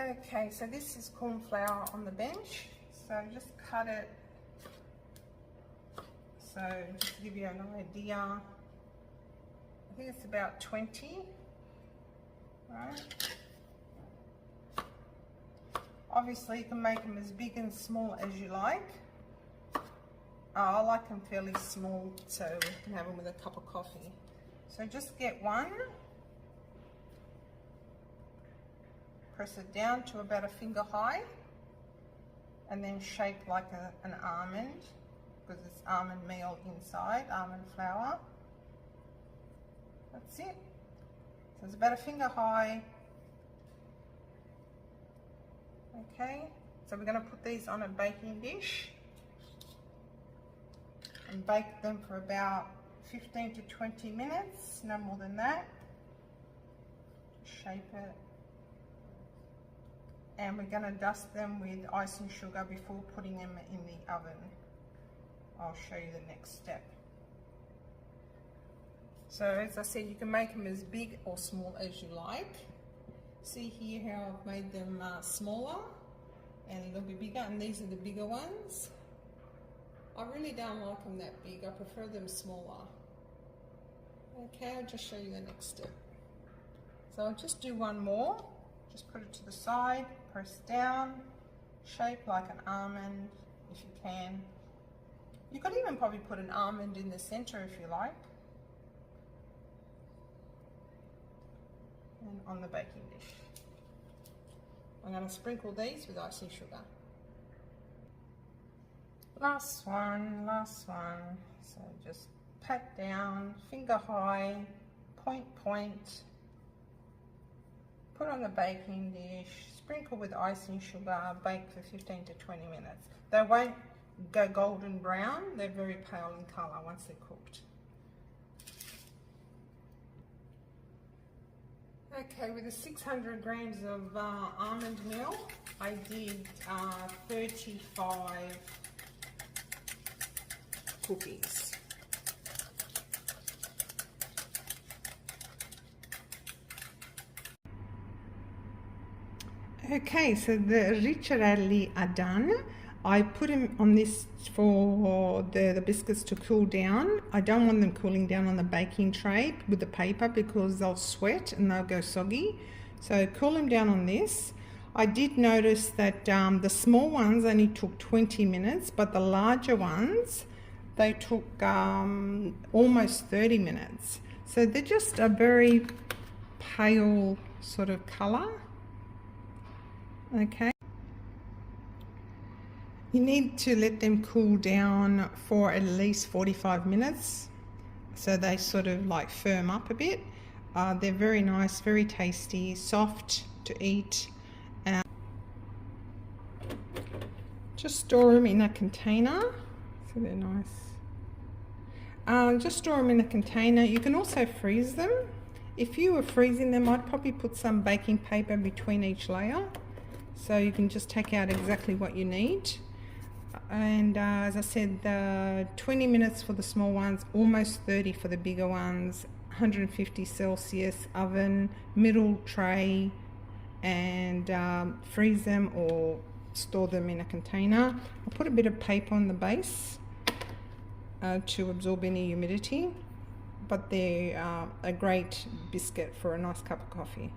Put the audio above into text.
Okay, so this is corn flour on the bench. So just cut it. So just to give you an idea, I think it's about 20, right? Obviously you can make them as big and small as you like. I like them fairly small so you can have them with a cup of coffee. So just get one, press it down to about a finger high, and then shape like an almond, because it's almond meal inside, almond flour. That's it. So it's about a finger high. Okay, so we're going to put these on a baking dish and bake them for about 15 to 20 minutes, no more than that. Shape it. And we're going to dust them with icing sugar before putting them in the oven. I'll show you the next step. So as I said, you can make them as big or small as you like. See here how I've made them smaller and a little bit bigger, and these are the bigger ones. I really don't like them that big, I prefer them smaller. Okay, I'll just show you the next step. So I'll just do one more. Just put it to the side, press down, shape like an almond if you can. You could even probably put an almond in the center if you like. And on the baking dish. I'm going to sprinkle these with icing sugar. Last one, last one. So just pat down, finger high, point, put on the baking dish, sprinkle with icing sugar, bake for 15 to 20 minutes. They won't go golden brown, they're very pale in colour once they're cooked. Okay, with the 600 grams of almond meal, I did 35 cookies. Okay, so the ricciarelli are done. I put them on this for the biscuits to cool down. I don't want them cooling down on the baking tray with the paper because they'll sweat and they'll go soggy. So cool them down on this. I did notice that the small ones only took 20 minutes, but the larger ones, they took almost 30 minutes. So they're just a very pale sort of colour. Okay. You need to let them cool down for at least 45 minutes so they sort of like firm up a bit. They're very nice, very tasty, soft to eat. Just store them in a container, so they're nice. Just store them in a container. You can also freeze them. If you were freezing them, I'd probably put some baking paper between each layer so you can just take out exactly what you need. And as I said, 20 minutes for the small ones, almost 30 for the bigger ones, 150 Celsius oven, middle tray, and freeze them or store them in a container. I'll put a bit of paper on the base to absorb any humidity, but they're a great biscuit for a nice cup of coffee.